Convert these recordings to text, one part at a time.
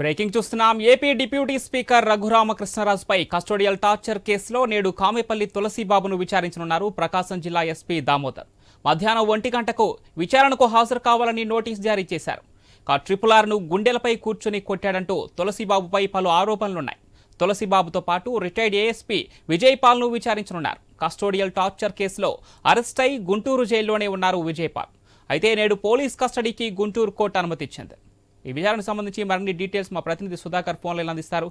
Breaking చూస్తున్నాం. AP deputy speaker రఘురామకృష్ణరాజుపై custodial torture కేసులో నేడు కామెపల్లి తులసిబాబును విచారించనున్నారు ప్రకాశం జిల్లా ఎస్పీ దామోదర్. మధ్యాహ్నం 1 గంటకు విచారణకు హాజరు కావాలని నోటీస్ జారీ చేశారు. ట్రిపుల్ ఆర్ను గుండెలపై కూర్చుని కొట్టాడంటూ తులసిబాబుపై పలు ఆరోపణలున్నాయి. తులసిబాబుతో పాటు రిటైర్డ్ ఏఎస్పీ విజయపాల్ను విచారించనున్నారు. కస్టోడియల్ టార్చర్ కేసులో అరెస్ట్ అయి గుంటూరు జైల్లోనే ఉన్నారు విజయపాల్. అయితే నేడు పోలీస్ కస్టడీకి గుంటూరు కోర్టు అనుమతిచ్చింది. ఈ విచారణకు సంబంధించి మరిన్ని డీటెయిల్స్ మా ప్రతినిధి సుధాకర్ ఫోన్లో అందిస్తారు.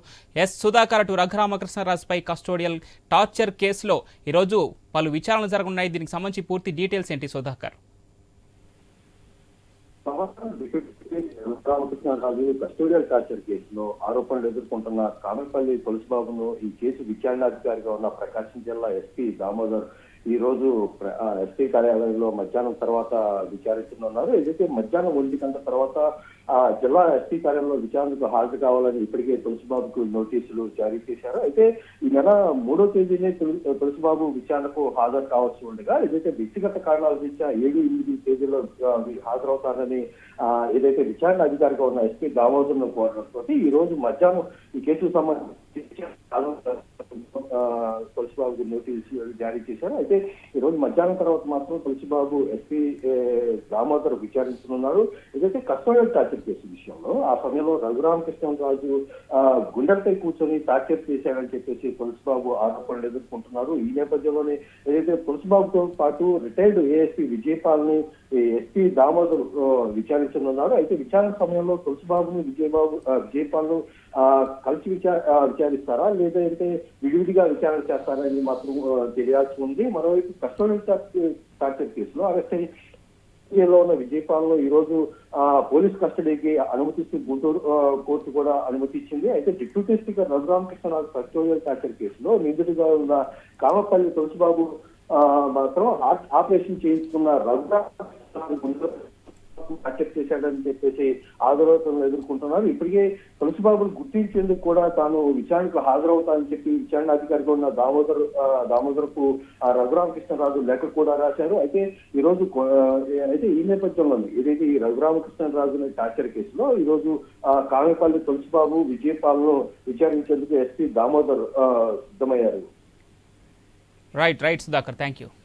సుధాకర్, అటు రఘురామకృష్ణరాజుపై కస్టోడియల్ టార్చర్ కేసులో ఈరోజు పలు విచారణలు జరగనున్నాయి. దీనికి సంబంధించి పూర్తి డీటెయిల్స్ ఏంటి సుధాకర్? రామకృష్ణరాజు కస్టోడియల్ టార్చర్ కేసులో ఆరోపణలు ఎదుర్కొంటున్న కామెపల్లి తులసిబాబును ఈ కేసు విచారణాధికారిగా ఉన్న ప్రకాశం జిల్లా ఎస్పీ దామోదర్ ఈ రోజు ఎస్పీ కార్యాలయంలో మధ్యాహ్నం తర్వాత విచారించనున్నారు. ఏదైతే మధ్యాహ్నం 1 గంట తర్వాత జిల్లా ఎస్పీ కార్యాలయంలో విచారణకు హాజరు కావాలని ఇప్పటికే తులసిబాబుకు నోటీసులు జారీ చేశారు. అయితే ఈ నెల 3వ తేదీనే తులసిబాబు విచారణకు హాజరు కావాల్సి ఉండగా ఏదైతే వ్యక్తిగత కారణాల రీత్యా 7-8 తేదీలో హాజరవుతారని ఏదైతే విచారణ అధికారిగా ఉన్న ఎస్పీ దామోదర్ను కోరడంతో ఈ రోజు మధ్యాహ్నం ఈ కేసుకు సంబంధించి తులసిబాబుకు నోటీసు జారీ చేశారు. అయితే ఈ రోజు మధ్యాహ్నం తర్వాత మాత్రం తులసిబాబు ఎస్పీ దామోదర్ విచారించనున్నారు. ఏదైతే కస్టోడియల్ టార్చర్ కేసు విషయంలో ఆ సమయంలో రఘురామకృష్ణరాజు గుండెలపై కూర్చొని టార్చర్ చేశాడని చెప్పేసి తులసిబాబు ఆరోపణలు ఎదుర్కొంటున్నారు. ఈ నేపథ్యంలోనే ఏదైతే తులసిబాబుతో పాటు రిటైర్డ్ ఏఎస్పీ విజయపాల్ ని ఎస్పీ దామోదర్ విచారించనున్నారు. అయితే విచారణ సమయంలో తులసిబాబుని విజయపాల్ ను కలిసి విచారిస్తారా లేదంటే విడివిడిగా విచారణ చేస్తారా అని మాత్రం తెలియాల్సి ఉంది. మరోవైపు కస్టోడియల్ టార్చర్ కేసులో అరెస్ట్ లో ఉన్న విజయపాల్ ను ఈ రోజు పోలీస్ కస్టడీకి అనుమతిస్తూ గుంటూరు కోర్టు కూడా అనుమతి ఇచ్చింది. అయితే deputy speaker Raghuramakrishnaraju custodial torture కేసులో నిందితుడిగా ఉన్న కామపల్లి తులసిబాబు మాత్రం ఆపరేషన్ చేయించుకున్న రఘురామకృష్ణరాజు అరెస్ట్ చేశాడని చెప్పేసి ఆందోళనలు ఎదుర్కొంటున్నారు. ఇప్పటికే తులసిబాబును గుర్తించేందుకు కూడా తాను విచారణకు హాజరవుతానని చెప్పి విచారణ అధికారిగా ఉన్న దామోదర్ కు రఘురామకృష్ణరాజు లేఖ కూడా రాశారు. అయితే ఈ రోజు ఈ నేపథ్యంలో ఏదైతే ఈ రఘురామకృష్ణరాజు టార్చర్ కేసులో ఈ రోజు కామెపల్లి తులసిబాబు విజయపాల్ ను విచారించేందుకు ఎస్పీ దామోదర్ సిద్ధమయ్యారు. Right Sudhakar, thank you.